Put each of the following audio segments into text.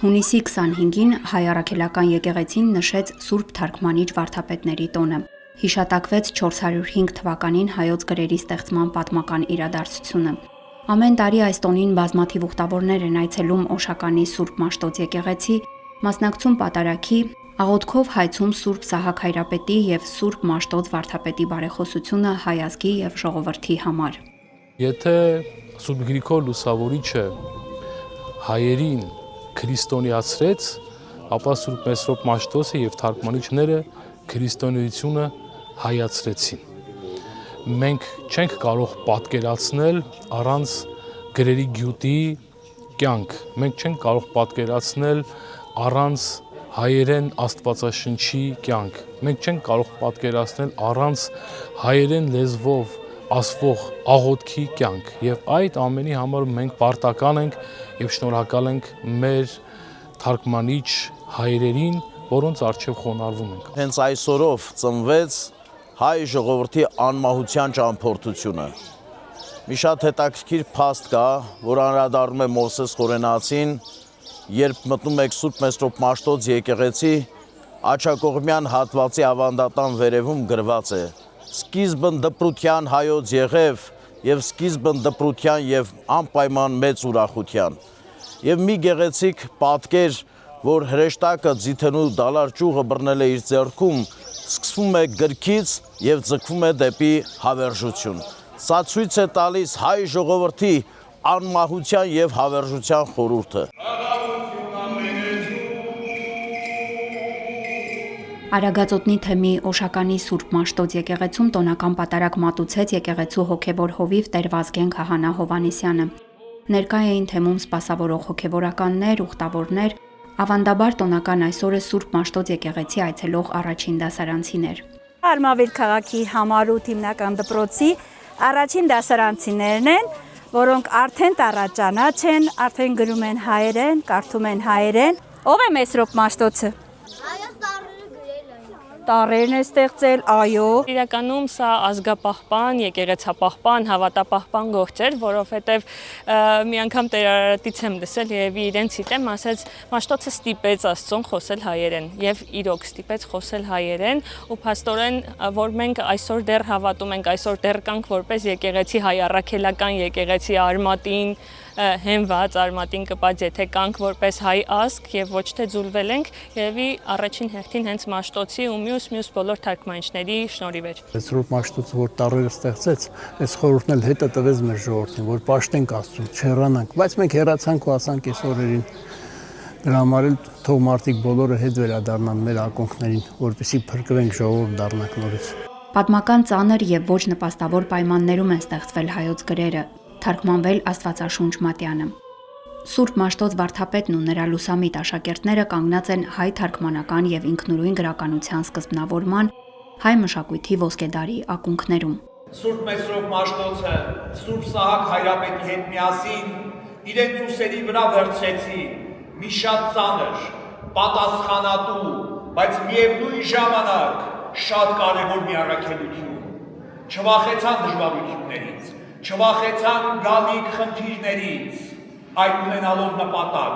Հունիսի 25-ին Հայ առաքելական եկեղեցին նշեց Սուրբ Թարգմանիչ վարդապետների տոնը։ Հիշատակվեց 405 թվականին հայոց գրերի ստեղծման պատմական իրադարձությունը։ Ամեն տարի այս տոնին բազմաթիվ ուխտավորներ են այցելում Օշականի Սուրբ Մաշտոց եկեղեցի, մասնակցում պատարագի, աղոթքով հայցում Սուրբ Սահակ Հայրապետի եւ Սուրբ Մաշտոց վարդապետի բարեխոսությունը հայ ազգի եւ ժողովրդի համար։ Եթե Սուրբ Գրիգոր Լուսավորիչը հայերին քրիստոնեացրեց, ապա Սուրբ Մեսրոպ Մաշտոցը եւ թարգմանիչները քրիստոնեությունը հայացրեցին։ Մենք չենք կարող պատկերացնել առանց գրերի գյուտի կյանք, մենք չենք կարող պատկերացնել առանց հայերեն աստվածաշնչի կյանք, մենք չենք կարող պատկերացնել առանց հայերեն լեզվով ասվող աղոթքի կյանք, եւ այդ ամենի համար մենք պարտական ենք եւ շնորհակալ ենք մեր թարգմանիչ հայրերին, որոնց առջև խոնարհվում ենք։ Հենց այսօրով ծնվեց հայ ժողովրդի անմահության ճամփորդությունը։ Մի շատ հետաքրքիր փաստ կա, որ անդրադառնում է Մովսես Խորենացին, երբ մտնում եք Սուրբ Մեսրոպ Մաշտոց եկեղեցի, աջակողմյան հատվածի ավանդատան վերևում գրված է. Սկիզբն դպրության հայոց եղև եւ սկիզբն դպրության եւ անպայման մեծ ուրախության։ Եվ մի գեղեցիկ պատկեր, որ հրեշտակը ձիթենու դալար ճյուղը բռնել է իր ձեռքում, սկսվում է գրքից եւ ձգվում է դեպի հավերժություն։ Սա ցույց է տալիս հայ ժողովրդի անմահության եւ հավերժության խորհուրդը։ Արագածոտնի թեմի Օշականի Սուրբ Մաշտոց եկեղեցում տոնական պատարագ մատուցեց եկեղեցու հոգևոր հովիվ Տեր Վազգեն Քահանա Հովհաննիսյանը։ Ներկա էին թեմում սպասավորող հոգևորականներ, ուխտավորներ, ավանդաբար տոնական այսօրը Սուրբ Մաշտոց եկեղեցի այցելող առաջին դասարանցիներ։ Արմավիր քաղաքի համար 8 հիմնական դպրոցի առաջին դասարանցիներն են, որոնք արդեն տառաճանաչ են, արդեն գրում են հայերեն, կարդում են հայերեն։ Ո՞վ է Մեսրոպ Մաշտոցը։ Տարերն է ստեղծել, այո։ Իրականում սա ազգապահպան, եկեղեցապահպան, հավատապահպան գործ էր, որովհետև մի անգամ Տեր Արարատից եմ լսել եւ իրենց իդեմ ասեց Մաշտոցը ստիպեց Աստծուն խոսել հայերեն եւ իրոք ստիպեց խոսել հայերեն ու փաստորեն որ մենք այսօր դեռ հավատում ենք, այսօր դեռ կանք որպես եկեղեցի հայ առաքելական եկեղեցի արմատին հենված արմատին կպած եթե կանք որպես հայ ազգ եւ ոչ թե ձուլվել ենք երևի առաջին հերթին հենց Մաշտոցի ու մյուս բոլոր թարգմանիչների շնորհիվ էր։ Սուրբ Մաշտոցը որ տարերը ստեղծեց, այս խորհուրդն էլ հետը տվեց մեր ժողովրդին, որ պաշտենք Աստծուն, չհեռանանք, բայց մենք հեռացանք ու ասանք այս օրերին դրա համար էլ թող մարդիկ բոլորը հետ վերադառնան մեր ակունքներին, որպեսզի փրկվենք ժողովուրդ դառնանք նորից։ Պատմական ծանր եւ ոչ նպաստավոր պայմաններում են ստեղծվել հայոց գրերը, թարգմանվել Աստվածաշունչ Մատյանը։ Սուրբ Մաշտոց վարդապետն ու նրա լուսամիտ աշակերտները կանգնած են հայ թարգմանական եւ ինքնուրույն գրականության սկզբնավորման, հայ մշակույթի ոսկեդարի ակունքներում։ Սուրբ Մեսրոպ Մաշտոցը Սուրբ Սահակ Հայրապետի հետ միասին իրենց ուսերի վրա վերցրեցին մի շատ ծանր, պատասխանատու, բայց միևնույն ժամանակ շատ կարևոր մի առաքելություն։ Չվախեցան դժվարություններից, չվախեցան գալիք խնդիրներից, այդ ունենալով նպատակ,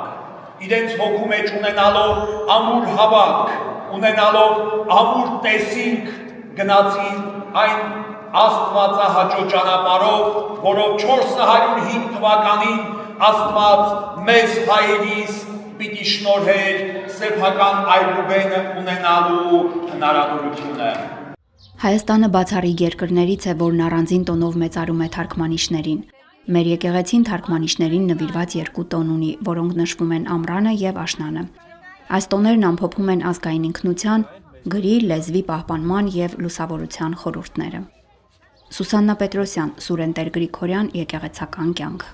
իրենց հոգու մեջ ունենալով ամուր հավատք, ունենալով ամուր տեսինք, գնացին այն Աստվածահաճո ճանապարհով, որով 405 թվականին Աստված մեզ հայերիս պիտի շնորհեր սեփական այբուբենը ունենալու հնարավորությունը։ Հայաստանը բացառիկ երկրներից է, որն առանձին տոնով մեծարում է թարգմանիչներին։ Մեր եկեղեցին թարգմանիչներին նվիրված 2 տոն ունի, որոնք նշվում են ամռանը եւ աշնանը։ Այս տոներն ամփոփում են ազգային ինքնության, գրի, լեզվի պահպանման եւ լուսավորության խորհուրդները։ Սուսաննա Պետրոսյան, Սուրեն Տեր Գրիգորյան, Եկեղեցական կյանք։